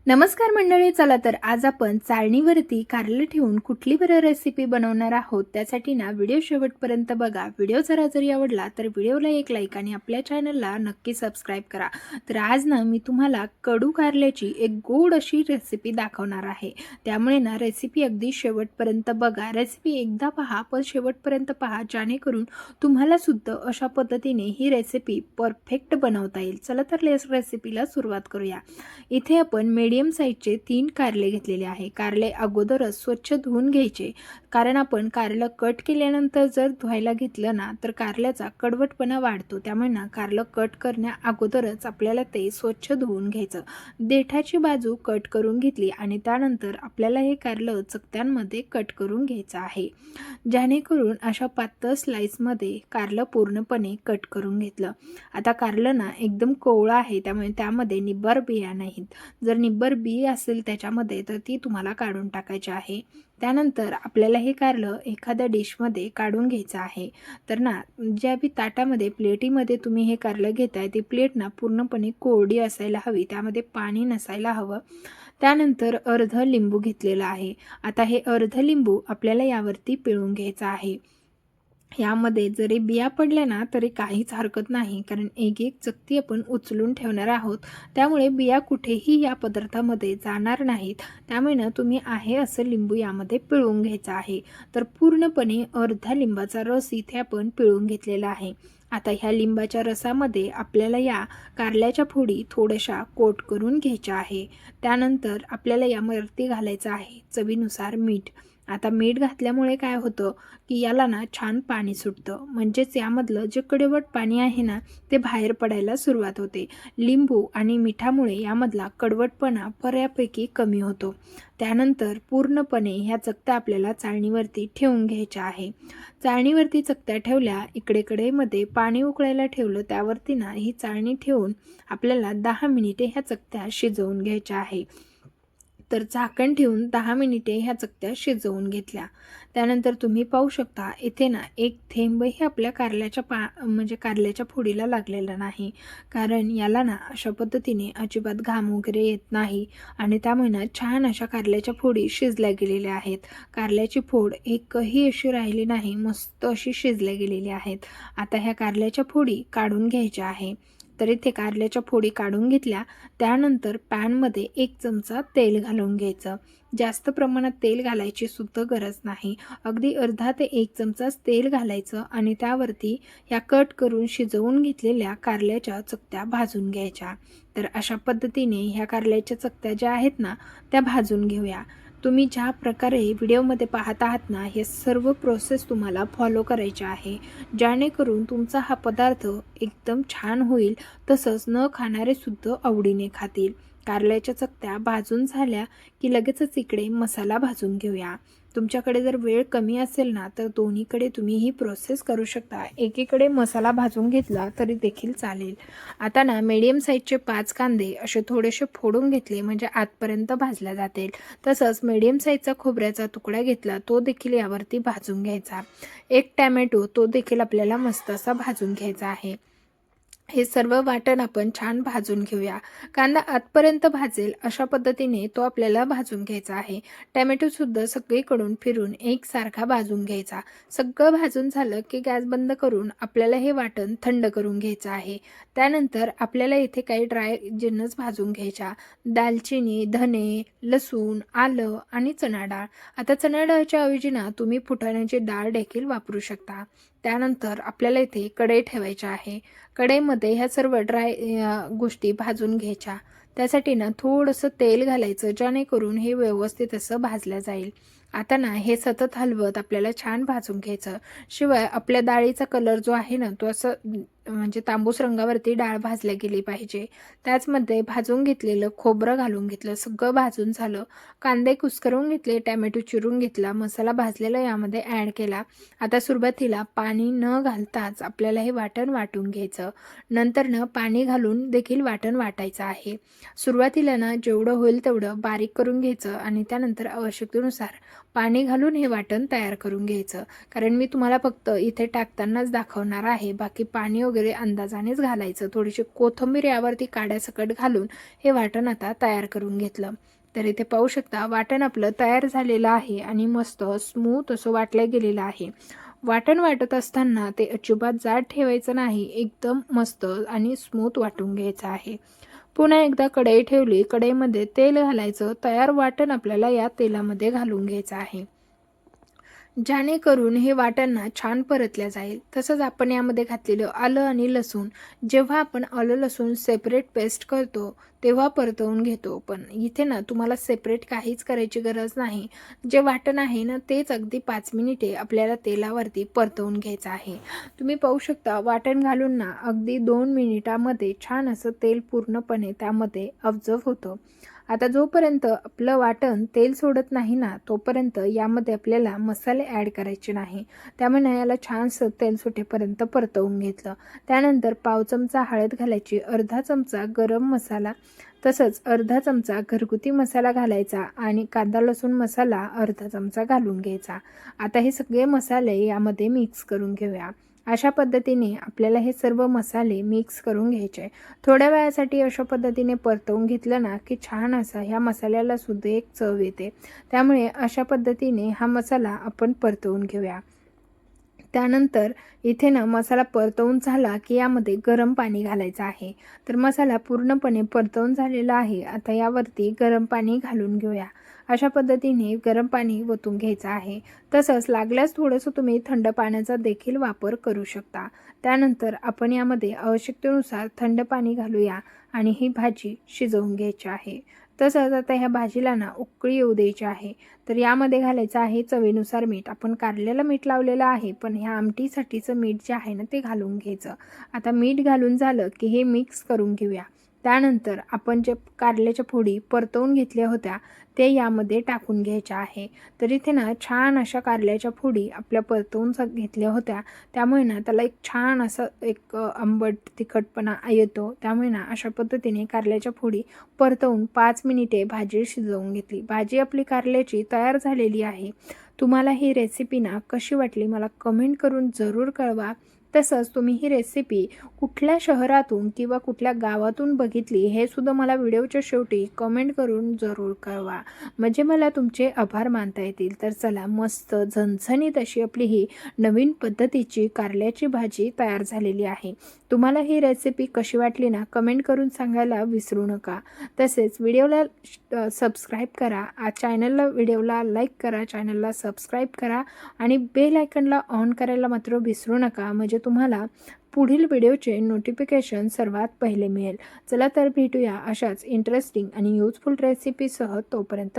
नमस्कार मंडळी, चला तर आज आपण चाळणीवरती कारलं ठेवून कुठली बरं रेसिपी बनवणार आहोत। त्यासाठी ना व्हिडिओ शेवटपर्यंत बघा। व्हिडिओ जरी आवडला तर व्हिडिओला एक लाईक आणि आपल्या चॅनलला नक्की सबस्क्राईब करा। तर आज ना मी तुम्हाला कडू कारल्याची एक गोड अशी रेसिपी दाखवणार आहे। त्यामुळे ना रेसिपी अगदी शेवटपर्यंत बघा। रेसिपी एकदा पहा पण शेवटपर्यंत पहा, जेणेकरून तुम्हाला सुद्धा अशा पद्धतीने ही रेसिपी परफेक्ट बनवता येईल। चला तर रेसिपीला सुरुवात करूया। इथे आपण मीडियम साईजचे 3 कारले घेतलेले आहे। कारले अगोदरच स्वच्छ धुवून घ्यायचे, कारण आपण कारलं कट केल्यानंतर जर धुवायला घेतलं ना तर कारल्याचा कडवटपणा वाढतो। त्यामुळे ना कारलं कट करण्या अगोदरच आपल्याला ते स्वच्छ धुवून घ्यायचं। देठाची बाजू कट करून घेतली आणि त्यानंतर आपल्याला हे कारलं चकत्यांमध्ये कट करून घ्यायचं आहे, जेणेकरून अशा पातळ स्लाइसमध्ये कारलं पूर्णपणे कट करून घेतलं। आता कारलं ना एकदम कोवळं आहे, त्यामुळे त्यामध्ये निब्बर बिया नाहीत। जर निब्बर बी असेल त्याच्यामध्ये तर ती तुम्हाला काढून टाकायची आहे। त्यानंतर आपल्याला हे कारलं एखाद्या डिशमध्ये काढून घ्यायचं आहे। तर ना ज्या बी ताटामध्ये प्लेटीमध्ये तुम्ही हे कारलं घेताय ती प्लेट ना पूर्णपणे कोरडी असायला हवी, त्यामध्ये पाणी नसायला हवं। त्यानंतर अर्ध लिंबू घेतलेला आहे। आता हे अर्ध लिंबू आपल्याला यावरती पिळून घ्यायचं आहे। यामध्ये जरी बिया पडल्या ना तरी काहीच हरकत नाही, कारण एक एक चकती आपण उचलून ठेवणार आहोत। त्यामुळे बिया कुठेही या पदार्थामध्ये जाणार नाहीत। त्यामुळे ना तुम्ही आहे असं लिंबू यामध्ये पिळून घ्यायचं आहे। तर पूर्णपणे अर्धा लिंबाचा रस इथे आपण पिळून घेतलेला आहे। आता ह्या लिंबाच्या रसामध्ये आपल्याला या कारल्याच्या फोडी थोड्याशा कोट करून घ्यायच्या आहे। त्यानंतर आपल्याला यावरती घालायचं आहे चवीनुसार मीठ। आता मीठ घातल्यामुळे काय होतं की याला ना छान पाणी सुटतं, म्हणजेच यामधलं जे कडवट पाणी आहे ना ते बाहेर पडायला सुरुवात होते। लिंबू आणि मिठामुळे यामधला कडवटपणा बऱ्यापैकी कमी होतो। त्यानंतर पूर्णपणे ह्या चकत्या आपल्याला चाळणीवरती ठेवून घ्यायच्या आहे। चाळणीवरती चकत्या ठेवल्या, इकडे कढईमध्ये पाणी उकळायला ठेवलं, त्यावरती ना ही चाळणी ठेवून आपल्याला 10 मिनिटे ह्या चकत्या शिजवून घ्यायच्या आहे। तर झाकण ठेवून 10 मिनिटे ह्या चकत्या शिजवून घेतल्या। त्यानंतर तुम्ही पाहू शकता इथे ना एक थेंबही आपल्या कारल्याच्या फोडीला लागलेला नाही, कारण याला ना अशा पद्धतीने अजिबात घाम वगैरे येत नाही आणि त्यामुळे ना छान अशा कारल्याच्या फोडी शिजल्या गेलेल्या आहेत। कारल्याची फोड एकही अशी राहिली नाही, मस्त अशी शिजल्या गेलेली आहेत। आता ह्या कारल्याच्या फोडी काढून घ्यायच्या आहे। तर इथे कारल्याच्या फोडी काढून घेतल्या। त्यानंतर पॅनमध्ये 1 चमचा तेल घालून घ्यायचं। जास्त प्रमाणात तेल घालायची सुद्धा गरज नाही, अगदी अर्धा ते 1 चमचाच तेल घालायचं आणि त्यावरती या कट करून शिजवून घेतलेल्या कारल्याच्या चकत्या भाजून घ्यायच्या। तर अशा पद्धतीने ह्या कारल्याच्या चकत्या ज्या आहेत ना त्या भाजून घेऊया। तुम्ही ज्या प्रकारे व्हिडिओमध्ये पाहत आहात ना हे सर्व प्रोसेस तुम्हाला फॉलो करायची आहे, जेणेकरून तुमचा हा पदार्थ एकदम छान होईल, तसंच न खाणारे सुद्धा आवडीने खातील। कारल्याच्या चकत्या भाजून झाल्या की लगेचच इकडे मसाला भाजून घेऊया। तुमच्याकडे जर वेळ कमी असेल ना तर दोन्हीकडे तुम्ही ही प्रोसेस करू शकता, एकीकडे मसाला भाजून घेतला तरी देखील चालेल। आता ना मीडियम साईजचे 5 कांदे असे थोडेसे फोडून घेतले, म्हणजे आतपर्यंत भाजल्या जातील। तसंच मीडियम साईजचा खोबऱ्याचा तुकडा घेतला, तो देखील यावरती भाजून घ्यायचा। 1 टॅमॅटो, तो देखील आपल्याला मस्त असा भाजून घ्यायचा आहे। हे सर्व वाटण आपण छान भाजून घेऊया। कांदा आतपर्यंत भाजेल अशा पद्धतीने तो आपल्याला भाजून घ्यायचा आहे। टॅमॅटो सुद्धा सगळीकडून फिरून एकसारखा भाजून घ्यायचा। सगळं भाजून झालं की गॅस बंद करून आपल्याला हे वाटण थंड करून घ्यायचं आहे। त्यानंतर आपल्याला इथे काही ड्राय जिन्नस भाजून घ्यायच्या, दालचिनी, धने, लसूण, आलं आणि चणा डाळ। आता चणा डाळच्या ऐवजी ना तुम्ही फुटाण्याची डाळ देखील वापरू शकता। त्यानंतर आपल्याला इथे कढई ठेवायची आहे। कढईमध्ये ह्या सर्व ड्राय गोष्टी भाजून घ्यायच्या। त्यासाठी ना थोडंसं तेल घालायचं, जेणेकरून हे व्यवस्थित असं भाजलं जाईल। आता ना हे सतत हलवत आपल्याला छान भाजून घ्यायचं। शिवाय आपल्या डाळीचा कलर जो आहे ना तो असं म्हणजे तांबूस रंगावरती डाळ भाजल्या गेली पाहिजे। त्याचमध्ये भाजून घेतलेलं खोबरं घालून घेतलं, सगळं भाजून झालं। कांदे कुस्करून घेतले, टॅमॅटो चिरून घेतला, मसाला भाजलेला यामध्ये ॲड केला। आता सुरुवातीला पाणी न घालताच आपल्याला हे वाटण वाटून घ्यायचं, नंतर न पाणी घालून देखील वाटण वाटायचं आहे। सुरुवातीला ना जेवढं होईल तेवढं बारीक करून घ्यायचं आणि त्यानंतर आवश्यकतेनुसार पाणी घालून हे वाटण तयार करून घ्यायचं, कारण मी तुम्हाला फक्त इथे टाकतानाच दाखवणार आहे, बाकी पाणी वगैरे अंदाजानेच घालायचं. थोडीशी कोथिंबीर यावरती काड्यासकट घालून हे वाटण आता तयार करून घेतलं. तर इथे पाहू शकता वाटण आपलं तयार झालेलं आहे आणि मस्त स्मूथ असं वाटलं गेलेलं आहे. वाटण वाटत असताना ते अजिबात जाड ठेवायचं नाही, एकदम मस्त आणि स्मूथ वाटून घ्यायचं आहे. पुन्हा एकदा कढई ठेवली, कढईमध्ये तेल घालायचं. तयार वाटण आपल्याला या तेलामध्ये घालून घ्यायचं आहे, जेणेकरून हे वाटण छान परतल्या जाईल. तसंच आपण यामध्ये घातलेलं आलं आणि लसूण, जेव्हा आपण आलं लसूण सेपरेट पेस्ट करतो तेव्हा परतवून घेतो, पण इथे तुम्हाला सेपरेट काहीच करायची गरज नाही. जे वाटण आहे तेच अगदी 5 मिनिटे आपल्याला तेलावरती परतवून घ्यायचं आहे. तुम्ही पाहू शकता वाटण घालून अगदी 2 मिनिटामध्ये छान असं तेल पूर्णपणे त्यामध्ये ऑब्झर्व होतं. आता जोपर्यंत आपलं वाटण तेल सोडत नाही तोपर्यंत यामध्ये आपल्याला मसाले ॲड करायचे नाही. त्यामुळे याला छानसं तेल सुटेपर्यंत परतवून घेतलं. त्यानंतर पाव चमचा हळद घालायची, अर्धा चमचा गरम मसाला, तसंच अर्धा चमचा घरगुती मसाला घालायचा आणि कांदा लसूण मसाला अर्धा चमचा घालून घ्यायचा. आता हे सगळे मसाले यामध्ये मिक्स करून घेऊया. अशा पद्धतीने आपल्याला हे सर्व मसाले मिक्स करून घ्यायचे. थोड्या वेळासाठी अशा पद्धतीने परतवून घेतलं की छान असा ह्या मसाल्याला सुद्धा एक चव येते. त्यामुळे अशा पद्धतीने हा मसाला आपण परतवून घेऊया. त्यानंतर इथे मसाला परतवून झाला की यामध्ये गरम पाणी घालायचं आहे. तर मसाला पूर्णपणे परतवून झालेला आहे. आता यावरती गरम पाणी घालून घेऊया. अशा पद्धतीने गरम पाणी ओतून घ्यायचं आहे. तसंच लागल्यास थोडंसं तुम्ही थंड पाण्याचा देखील वापर करू शकता. त्यानंतर आपण यामध्ये आवश्यकतेनुसार थंड पाणी घालूया आणि ही भाजी शिजवून घ्यायची आहे. तसंच आता ह्या भाजीला उकळी येऊ द्यायची आहे. तर यामध्ये घालायचं आहे चवीनुसार मीठ. आपण कारल्याला मीठ लावलेलं आहे, पण ह्या आमटीसाठीचं मीठ जे आहे ते घालून घ्यायचं. आता मीठ घालून झालं की हे मिक्स करून घेऊया. त्यानंतर आपण जे कारल्याच्या फोडी परतवून घेतल्या होत्या ते यामध्ये टाकून घ्यायच्या आहे. तर इथे छान अशा कारल्याच्या फोडी आपल्या परतवून घेतल्या होत्या. त्यामुळे त्याला एक छान असं एक आंबट तिखटपणा येतो. त्यामुळे अशा पद्धतीने कारल्याच्या फोडी परतवून 5 मिनिटे भाजी शिजवून घेतली. भाजी आपली कारल्याची तयार झालेली आहे. तुम्हाला ही रेसिपी कशी वाटली मला कमेंट करून जरूर कळवा. तसंच तुम्ही ही रेसिपी कुठल्या शहरातून किंवा कुठल्या गावातून बघितली हे सुद्धा मला व्हिडिओच्या शेवटी कमेंट करून जरूर कळवा, म्हणजे मला तुमचे आभार मानता येतील. तर चला, मस्त झणझणीत अशी आपली ही नवीन पद्धतीची कारल्याची भाजी तयार झालेली आहे. तुम्हाला ही रेसिपी कशी वाटली कमेंट करून सांगायला विसरू नका. तसेच व्हिडिओला सबस्क्राईब करा, चॅनलला व्हिडिओला लाईक करा, चॅनलला सबस्क्राईब करा आणि बेल आयकनला ऑन करायला मात्र विसरू नका, म्हणजे तुम्हाला पुढील व्हिडिओचे नोटिफिकेशन सर्वात पहिले मिळेल. चला तर भेटूया अशाच इंटरेस्टिंग आणि यूजफुल रेसिपीसह. तोपर्यंत